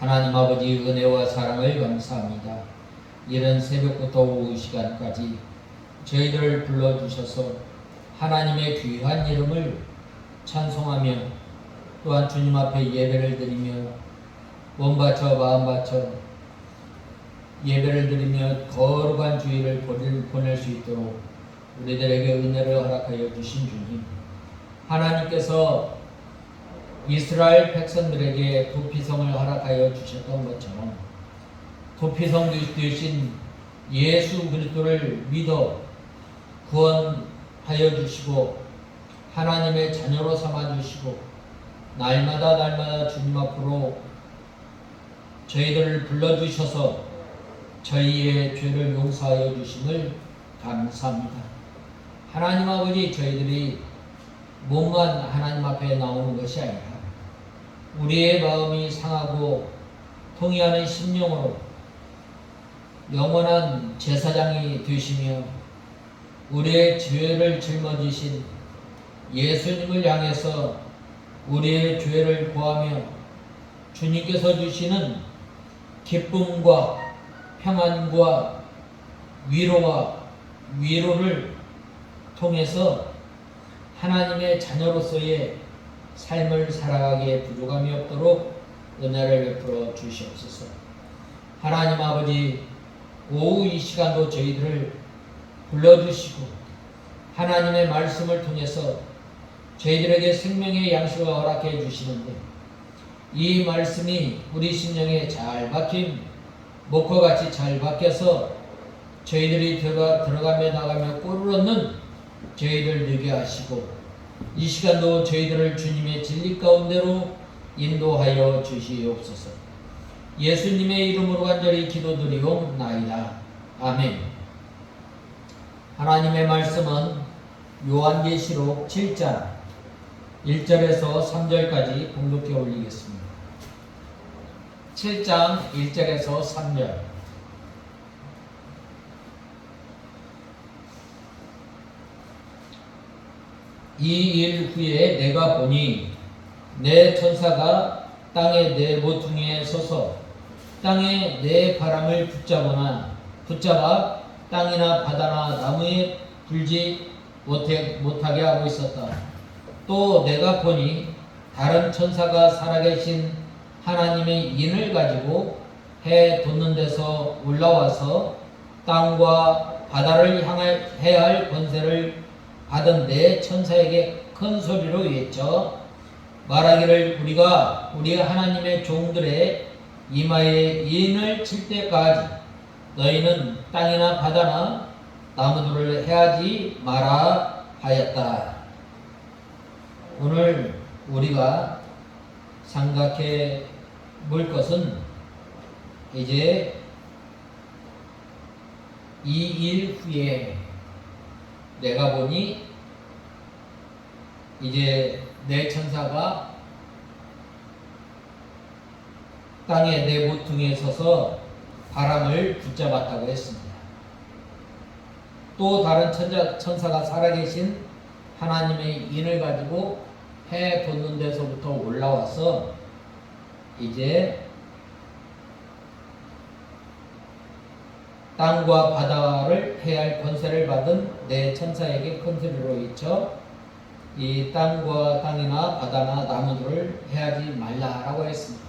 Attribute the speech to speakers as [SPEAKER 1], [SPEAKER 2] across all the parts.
[SPEAKER 1] 하나님 아버지 은혜와 사랑을 감사합니다. 이른 새벽부터 오후 시간까지 저희들을 불러주셔서 하나님의 귀한 이름을 찬송하며 또한 주님 앞에 예배를 드리며 몸 바쳐 마음 바쳐 예배를 드리며 거룩한 주일을 보낼 수 있도록 우리들에게 은혜를 허락하여 주신 주님, 하나님께서 이스라엘 백성들에게 도피성을 허락하여 주셨던 것처럼 도피성 되신 예수 그리스도를 믿어 구원하여 주시고 하나님의 자녀로 삼아 주시고 날마다 주님 앞으로 저희들을 불러주셔서 저희의 죄를 용서하여 주심을 감사합니다. 하나님 아버지, 저희들이 몸만 하나님 앞에 나오는 것이 아니라 우리의 마음이 상하고 통회하는 심령으로 영원한 제사장이 되시며 우리의 죄를 짊어지신 예수님을 향해서 우리의 죄를 고하며 주님께서 주시는 기쁨과 평안과 위로를 통해서 하나님의 자녀로서의 삶을 살아가기에 부족함이 없도록 은혜를 베풀어 주시옵소서. 하나님 아버지, 오후 이 시간도 저희들을 불러주시고 하나님의 말씀을 통해서 저희들에게 생명의 양식을 허락해 주시는데 이 말씀이 우리 심령에 잘 박힌 목과 같이 잘 박혀서 저희들이 들어가며 나가며 꼴을 얻는 저희들 되게 하시고 이 시간도 저희들을 주님의 진리 가운데로 인도하여 주시옵소서. 예수님의 이름으로 간절히 기도드리옵나이다. 아멘. 하나님의 말씀은 요한계시록 7장 1절에서 3절까지 봉독해 올리겠습니다. 7장 1절에서 3절. 이 일 후에 내가 보니 내 천사가 땅의 네 모퉁이에 서서 땅에 네 바람을 붙잡아 땅이나 바다나 나무에 불지 못하게 하고 있었다. 또 내가 보니 다른 천사가 살아계신 하나님의 인을 가지고 해 돋는 데서 올라와서 땅과 바다를 향해야 할 권세를 받은 네 천사에게 큰 소리로 외쳐 말하기를 우리가 우리 하나님의 종들의 이마에 인을 칠 때까지 너희는 땅이나 바다나 나무들을 해하지 마라 하였다. 오늘 우리가 생각해 볼 것은 이제 이 일 후에 내가 보니 이제 네 천사가 땅의 네 모퉁이에 서서 바람을 붙잡았다고 했습니다. 또 다른 천사가 살아계신 하나님의 인을 가지고 해 돋는 데서부터 올라와서 이제 땅과 바다를 해할 권세를 받은 네 천사에게 큰 소리로 외쳐 이 땅이나 바다나 나무들을 해하지 말라라고 했습니다.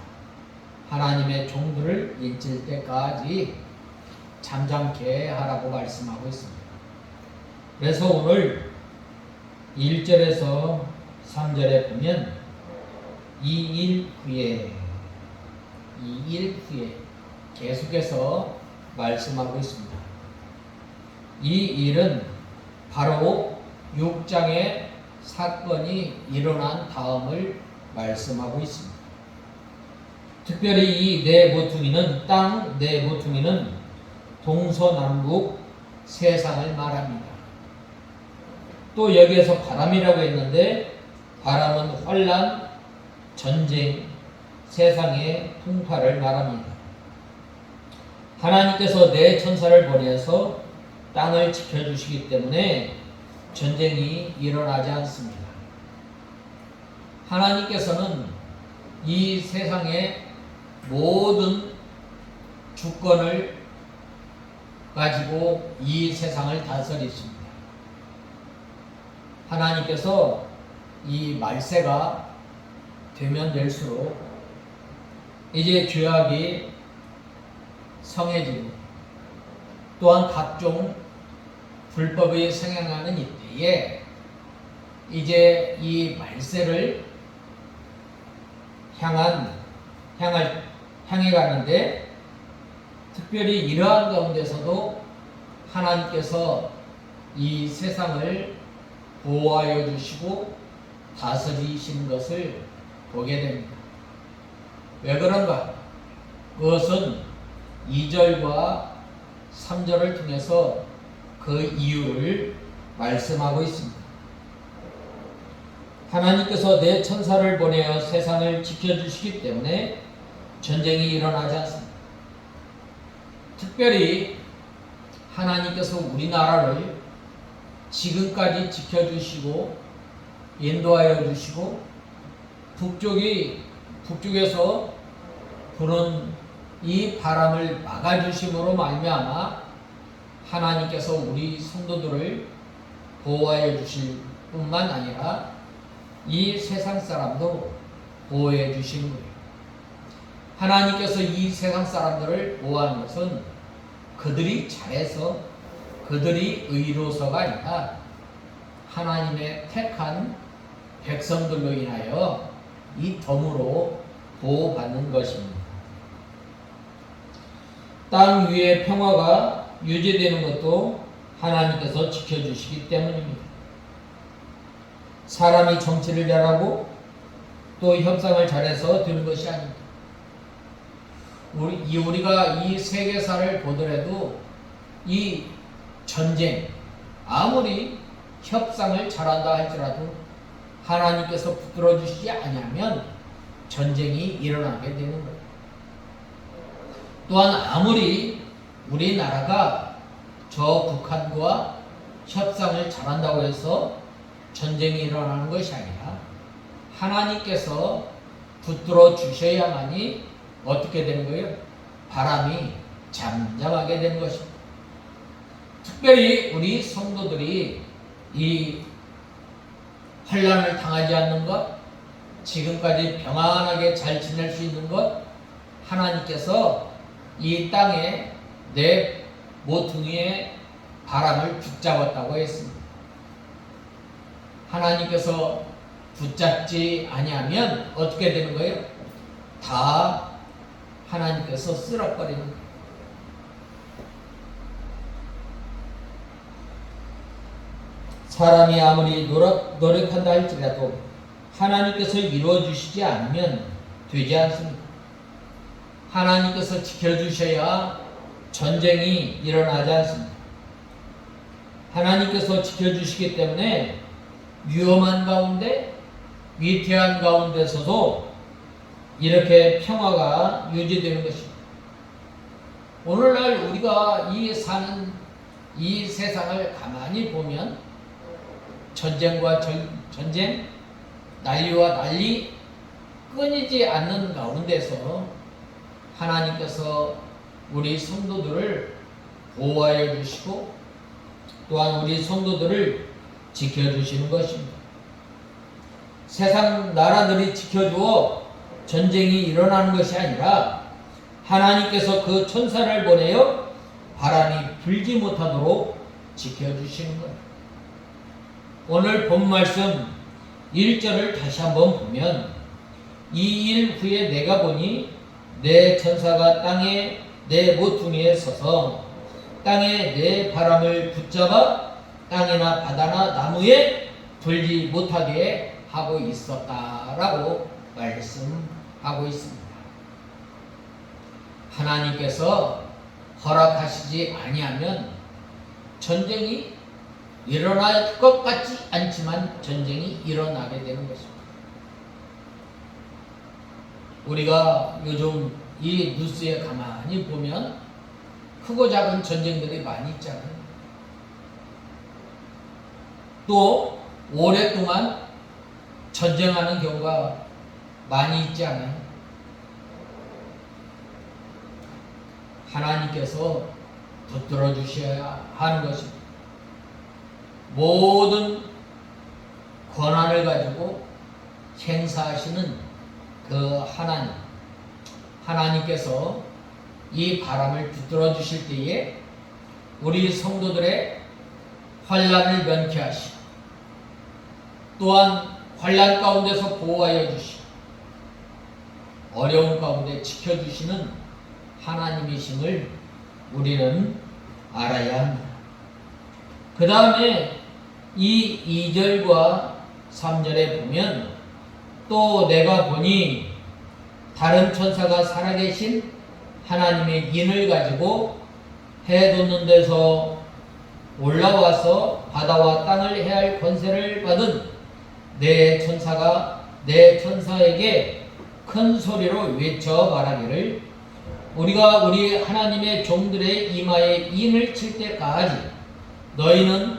[SPEAKER 1] 하나님의 종들을 인칠 때까지 잠잠케 하라고 말씀하고 있습니다. 그래서 오늘 1절에서 3절에 보면 이 일 후에 계속해서 말씀하고 있습니다. 이 일은 바로 6장의 사건이 일어난 다음을 말씀하고 있습니다. 특별히 이 네 모퉁이는 땅 네 모퉁이는 동서남북 세상을 말합니다. 또 여기에서 바람이라고 했는데 바람은 환난, 전쟁, 세상의 풍파를 말합니다. 하나님께서 네 천사를 보내서 땅을 지켜주시기 때문에 전쟁이 일어나지 않습니다. 하나님께서는 이 세상에 모든 주권을 가지고 이 세상을 다스리십니다. 하나님께서 이 말세가 되면 될수록 이제 죄악이 성해지고 또한 각종 불법이 성행하는 이때에 이제 이 말세를 향해 가는데 특별히 이러한 가운데서도 하나님께서 이 세상을 보호하여 주시고 다스리시는 것을 보게 됩니다. 왜 그런가? 그것은 2절과 3절을 통해서 그 이유를 말씀하고 있습니다. 하나님께서 내 천사를 보내어 세상을 지켜주시기 때문에 전쟁이 일어나지 않습니다. 특별히 하나님께서 우리나라를 지금까지 지켜주시고 인도하여 주시고 북쪽에서 부는 이 바람을 막아주심으로 말미암아 하나님께서 우리 성도들을 보호하여 주실 뿐만 아니라 이 세상 사람도 보호해 주시는 거예요. 하나님께서 이 세상 사람들을 보호하는 것은 그들이 잘해서 그들이 의로서가 아니라 하나님의 택한 백성들로 인하여 이 덤으로 보호받는 것입니다. 땅 위의 평화가 유지되는 것도 하나님께서 지켜주시기 때문입니다. 사람이 정치를 잘하고 또 협상을 잘해서 되는 것이 아닙니다. 우리가 이 세계사를 보더라도 이 전쟁, 아무리 협상을 잘한다 할지라도 하나님께서 붙들어 주시지 아니하면 전쟁이 일어나게 되는 거예요. 또한 아무리 우리나라가 저 북한과 협상을 잘한다고 해서 전쟁이 일어나는 것이 아니라 하나님께서 붙들어 주셔야만이 어떻게 되는 거예요? 바람이 잠잠하게 되는 것입니다. 특별히 우리 성도들이 이 환난을 당하지 않는 것, 지금까지 평안하게 잘 지낼 수 있는 것, 하나님께서 이 땅에 내 모퉁이에 바람을 붙잡았다고 했습니다. 하나님께서 붙잡지 아니하면 어떻게 되는 거예요? 다 하나님께서 쓸어버리는 거예요. 사람이 아무리 노력한다 할지라도 하나님께서 이루어주시지 않으면 되지 않습니다. 하나님께서 지켜주셔야 전쟁이 일어나지 않습니다. 하나님께서 지켜주시기 때문에 위험한 가운데, 위태한 가운데서도 이렇게 평화가 유지되는 것입니다. 오늘날 우리가 사는 이 세상을 가만히 보면 전쟁과 전쟁, 난리와 난리 끊이지 않는 가운데서 하나님께서 우리 성도들을 보호하여 주시고 또한 우리 성도들을 지켜주시는 것입니다. 세상 나라들이 지켜주어 전쟁이 일어나는 것이 아니라 하나님께서 그 천사를 보내어 바람이 불지 못하도록 지켜주시는 거예요. 오늘 본 말씀 1절을 다시 한번 보면 이 일 후에 내가 보니 내 천사가 땅에 내 모퉁이에 서서 땅에 내 바람을 붙잡아 땅이나 바다나 나무에 불지 못하게 하고 있었다라고 말씀하고 있습니다. 하나님께서 허락하시지 아니하면 전쟁이 일어날 것 같지 않지만 전쟁이 일어나게 되는 것입니다. 우리가 요즘 이 뉴스에 가만히 보면 크고 작은 전쟁들이 많이 있잖아요. 또 오랫동안 전쟁하는 경우가 많이 있지 않아요? 하나님께서 붙들어 주셔야 하는 것입니다. 모든 권한을 가지고 행사하시는 그 하나님께서 이 바람을 붙들어 주실 때에 우리 성도들의 환난을 면케하시고 또한 환난 가운데서 보호하여 주시고 어려운 가운데 지켜주시는 하나님이심을 우리는 알아야 합니다. 그 다음에 이 2절과 3절에 보면 또 내가 보니 다른 천사가 살아계신 하나님의 인을 가지고 해 돋는 데서 올라와서 바다와 땅을 해할 권세를 받은 내 천사에게 큰 소리로 외쳐 말하기를 우리가 우리 하나님의 종들의 이마에 인을 칠 때까지 너희는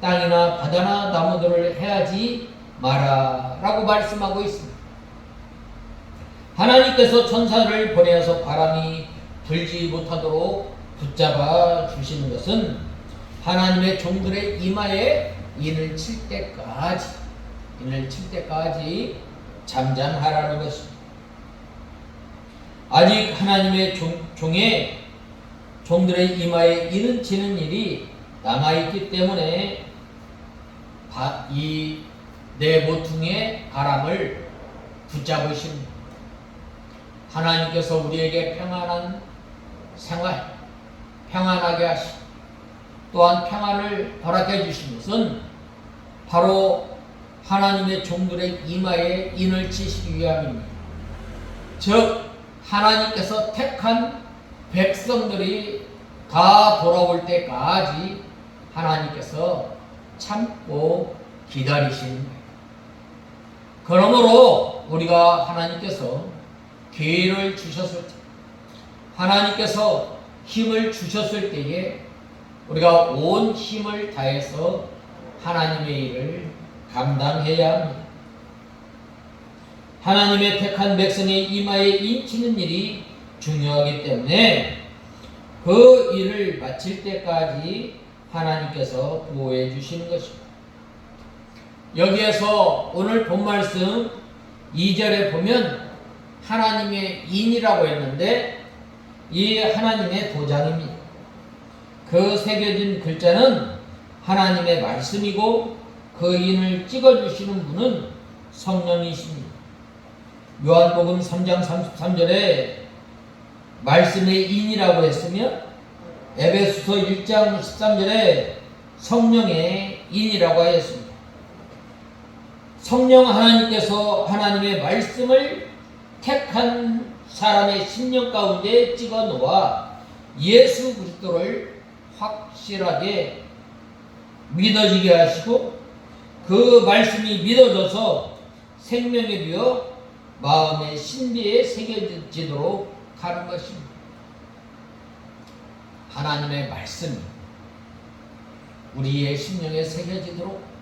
[SPEAKER 1] 땅이나 바다나 나무들을 해하지 마라 라고 말씀하고 있습니다. 하나님께서 천사를 보내어서 바람이 불지 못하도록 붙잡아 주시는 것은 하나님의 종들의 이마에 인을 칠 때까지 잠잠하라는 것입니다. 아직 하나님의 종들의 이마에 인을 치는 일이 남아있기 때문에 이 내 모퉁이의 바람을 붙잡으십니다. 하나님께서 우리에게 평안한 생활, 평안하게 하시고 또한 평안을 허락해 주신 것은 바로 하나님의 종들의 이마에 인을 치시기 위함입니다. 즉 하나님께서 택한 백성들이 다 돌아올 때까지 하나님께서 참고 기다리십니다. 그러므로 우리가 하나님께서 기회를 주셨을 때, 하나님께서 힘을 주셨을 때에 우리가 온 힘을 다해서 하나님의 일을 감당해야 합니다. 하나님의 택한 백성의 이마에 인치는 일이 중요하기 때문에 그 일을 마칠 때까지 하나님께서 보호해 주시는 것입니다. 여기에서 오늘 본 말씀 2절에 보면 하나님의 인이라고 했는데 이 하나님의 도장입니다. 그 새겨진 글자는 하나님의 말씀이고 그 인을 찍어주시는 분은 성령이십니다. 요한복음 3장 33절에 말씀의 인이라고 했으며 에베소서 1장 13절에 성령의 인이라고 하였습니다. 성령 하나님께서 하나님의 말씀을 택한 사람의 심령 가운데 찍어 놓아 예수 그리스도를 확실하게 믿어지게 하시고 그 말씀이 믿어져서 생명이 되어 마음의 신비에 새겨지도록 하는 것입니다. 하나님의 말씀이 우리의 심령에 새겨지도록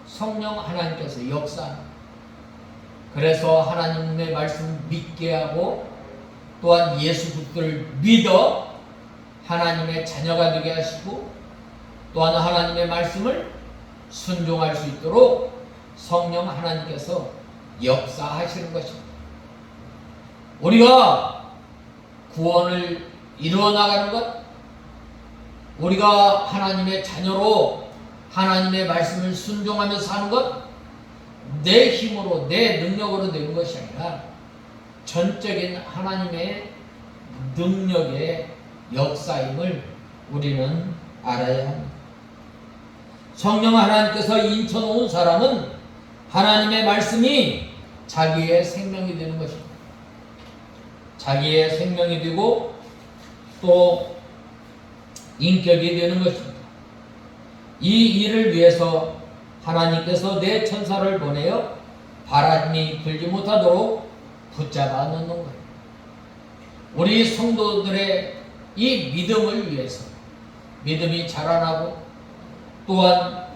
[SPEAKER 1] 성령 하나님께서 역사합니다. 그래서 하나님의 말씀을 믿게 하고 또한 예수 그리스도를 믿어 하나님의 자녀가 되게 하시고 또한 하나님의 말씀을 순종할 수 있도록 성령 하나님께서 역사하시는 것입니다. 우리가 구원을 이루어 나가는 것, 우리가 하나님의 자녀로 하나님의 말씀을 순종하면서 사는 것, 내 힘으로 내 능력으로 되는 것이 아니라 전적인 하나님의 능력의 역사임을 우리는 알아야 합니다. 성령 하나님께서 인쳐놓은 사람은 하나님의 말씀이 자기의 생명이 되는 것입니다. 자기의 생명이 되고 또 인격이 되는 것입니다. 이 일을 위해서 하나님께서 내 천사를 보내어 바람이 불지 못하도록 붙잡아 놓는 거예요. 우리 성도들의 이 믿음을 위해서 믿음이 자라나고 또한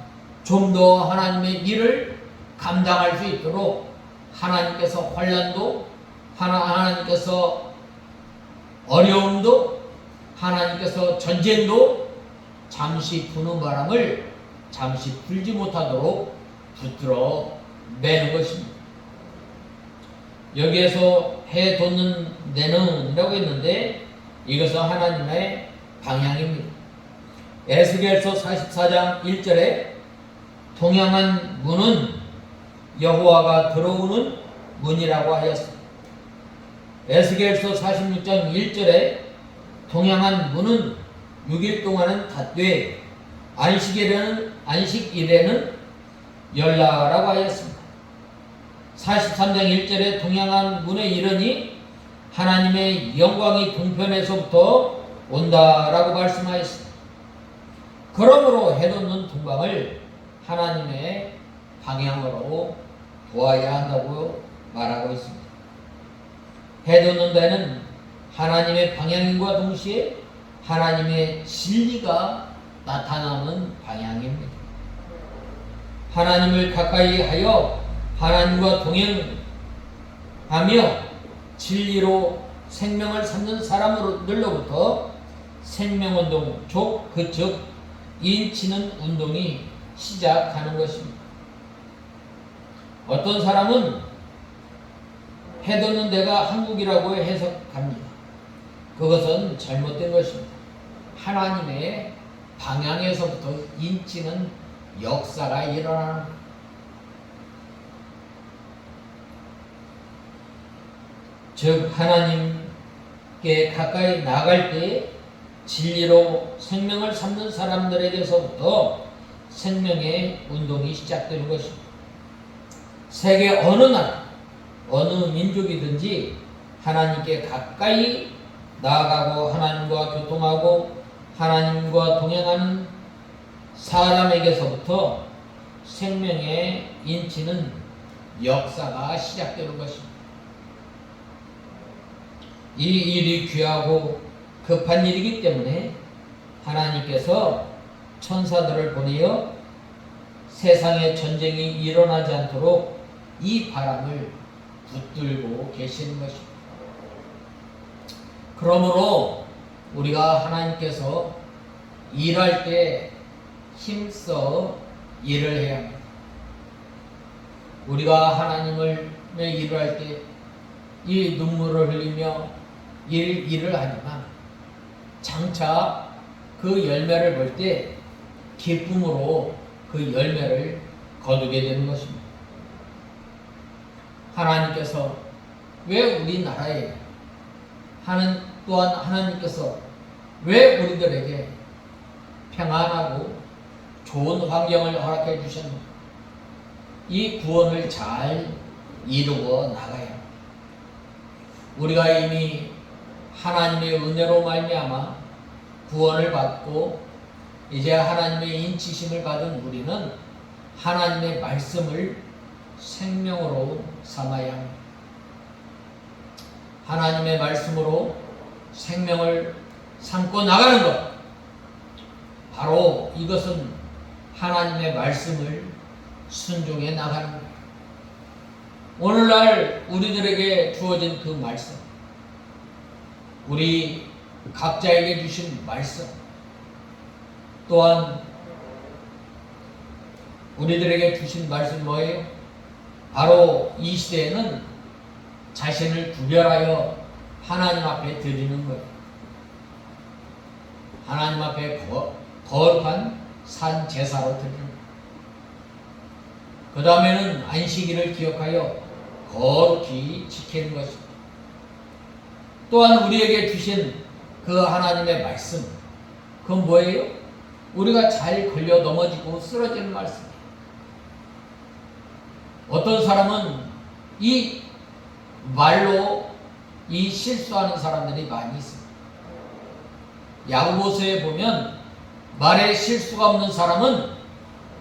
[SPEAKER 1] 좀 더 하나님의 일을 감당할 수 있도록 하나님께서 환난도 하나님께서 어려움도 하나님께서 전쟁도 잠시 부는 바람을 잠시 불지 못하도록 붙들어 매는 것입니다. 여기에서 해 돋는 내는이라고 했는데 이것은 하나님의 방향입니다. 에스겔서 44장 1절에 동양한 문은 여호와가 들어오는 문이라고 하였습니다. 에스겔서 46장 1절에 동양한 문은 6일 동안은 닫되 안식일에는 열라라고 하였습니다. 43장 1절에 동양한 문에 이르니 하나님의 영광이 동편에서부터 온다라고 말씀하였습니다. 그러므로 해돋는 동방을 하나님의 방향으로 보아야 한다고 말하고 있습니다. 해돋는 데는 하나님의 방향과 동시에 하나님의 진리가 나타나는 방향입니다. 하나님을 가까이 하여 하나님과 동행하며 진리로 생명을 삼는 사람들로부터 생명운동, 즉 인치는 운동이 시작하는 것입니다. 어떤 사람은 해돋는 데가 한국이라고 해석합니다. 그것은 잘못된 것입니다. 하나님의 방향에서부터 인치는 역사가 일어나는 것. 즉 하나님께 가까이 나갈 때 진리로 생명을 삼는 사람들에게서부터 생명의 운동이 시작되는 것입니다. 세계 어느 나라, 어느 민족이든지 하나님께 가까이 나아가고 하나님과 교통하고 하나님과 동행하는 사람에게서부터 생명의 인치는 역사가 시작되는 것입니다. 이 일이 귀하고 급한 일이기 때문에 하나님께서 천사들을 보내어 세상에 전쟁이 일어나지 않도록 이 바람을 붙들고 계시는 것입니다. 그러므로 우리가 하나님께서 일할 때 힘써 일을 해야 합니다. 우리가 하나님을 일을 할 때 이 눈물을 흘리며 일을 하지만 장차 그 열매를 볼 때 기쁨으로 그 열매를 거두게 되는 것입니다. 하나님께서 왜 우리나라에 또한 하나님께서 왜 우리들에게 평안하고 좋은 환경을 허락해 주셨는가? 이 구원을 잘 이루어 나가야 합니다. 우리가 이미 하나님의 은혜로 말미암아 구원을 받고 이제 하나님의 인치심을 받은 우리는 하나님의 말씀을 생명으로 삼아야 합니다. 하나님의 말씀으로 생명을 삼고 나가는 것, 바로 이것은 하나님의 말씀을 순종해 나가는 것. 오늘날 우리들에게 주어진 그 말씀, 우리 각자에게 주신 말씀, 또한 우리들에게 주신 말씀 뭐예요? 바로 이 시대에는 자신을 구별하여 하나님 앞에 드리는 거예요. 하나님 앞에 거룩한 산 제사로 드리는 거예요. 그 다음에는 안식일을 기억하여 거룩히 지키는 것입니다. 또한 우리에게 주신 그 하나님의 말씀, 그건 뭐예요? 우리가 잘 걸려 넘어지고 쓰러지는 말씀이에요. 어떤 사람은 이 말로 이 실수하는 사람들이 많이 있습니다. 야고보서에 보면 말에 실수가 없는 사람은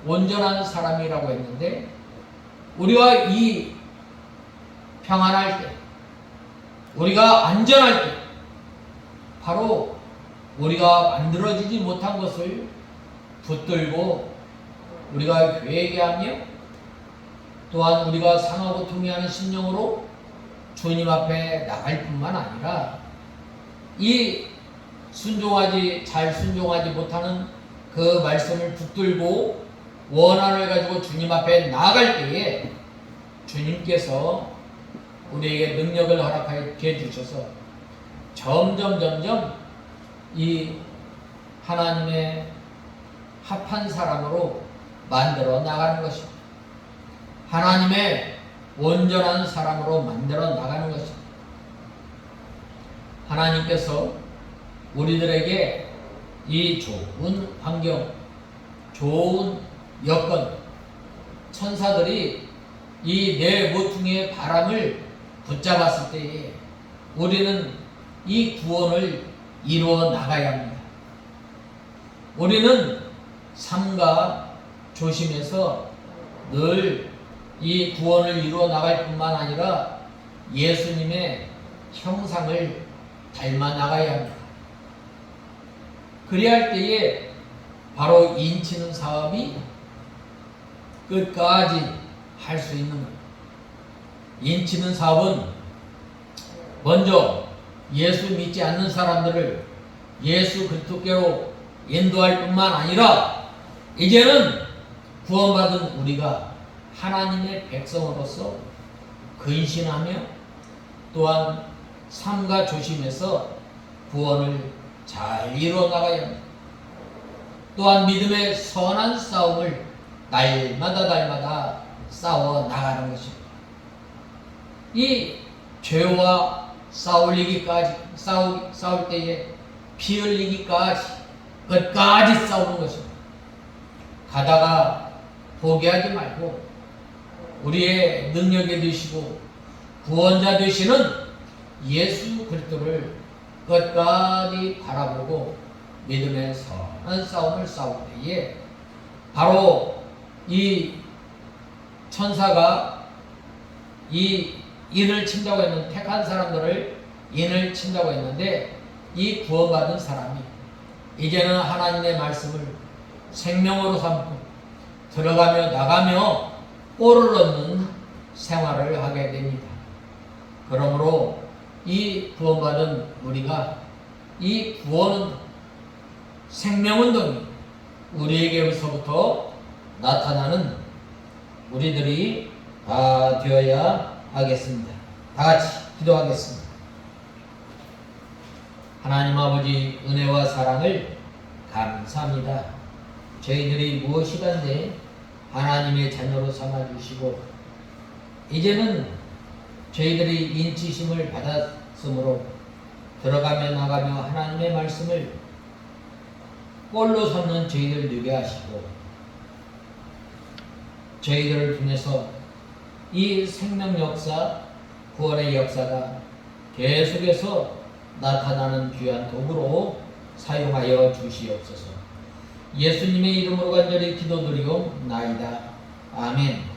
[SPEAKER 1] 온전한 사람이라고 했는데, 우리가 이 평안할 때, 우리가 안전할 때, 바로 우리가 만들어지지 못한 것을 붙들고 우리가 회개하며 또한 우리가 상하고 통회하는 심령으로 주님 앞에 나갈 뿐만 아니라 이 잘 순종하지 못하는 그 말씀을 붙들고 원한을 가지고 주님 앞에 나아갈 때에 주님께서 우리에게 능력을 허락해 주셔서 점점 이 하나님의 합한 사람으로 만들어 나가는 것입니다. 하나님의 온전한 사람으로 만들어 나가는 것입니다. 하나님께서 우리들에게 이 좋은 환경, 좋은 여건, 천사들이 이 네 모퉁이의 바람을 붙잡았을 때에 우리는 이 구원을 이루어 나가야 합니다. 우리는 삼가 조심해서 늘 이 구원을 이루어 나갈 뿐만 아니라 예수님의 형상을 닮아 나가야 합니다. 그래야 할 때에 바로 인치는 사업이 끝까지 할 수 있는 것. 인치는 사업은 먼저 예수 믿지 않는 사람들을 예수 그리스도께로 인도할 뿐만 아니라 이제는 구원받은 우리가 하나님의 백성으로서 근신하며 또한 삼가 조심해서 구원을 잘 이루어 나가야 합니다. 또한 믿음의 선한 싸움을 날마다 싸워 나가는 것입니다. 이 죄와 싸울 때에 피 흘리기까지 끝까지 싸우는 것입니다. 가다가 포기하지 말고 우리의 능력이 되시고 구원자 되시는 예수 그리스도를 끝까지 바라보고 믿음의 선한 싸움을 싸울 때에 바로 이 천사가 이 인을 친다고 했는데 택한 사람들을 인을 친다고 했는데 이 구원받은 사람이 이제는 하나님의 말씀을 생명으로 삼고 들어가며 나가며 꼴을 얻는 생활을 하게 됩니다. 그러므로 이 구원받은 우리가 이 구원은 생명운동이 우리에게서부터 나타나는 우리들이 다 되어야 하겠습니다. 다 같이 기도하겠습니다. 하나님 아버지 은혜와 사랑을 감사합니다. 저희들이 무엇이든지 하나님의 자녀로 삼아주시고 이제는 저희들이 인치심을 받았으므로 들어가며 나가며 하나님의 말씀을 꼴로 삼는 저희들 되게 하시고 저희들을 통해서 이 생명 역사, 구원의 역사가 계속해서 나타나는 귀한 도구로 사용하여 주시옵소서. 예수님의 이름으로 간절히 기도드리옵나이다. 아멘.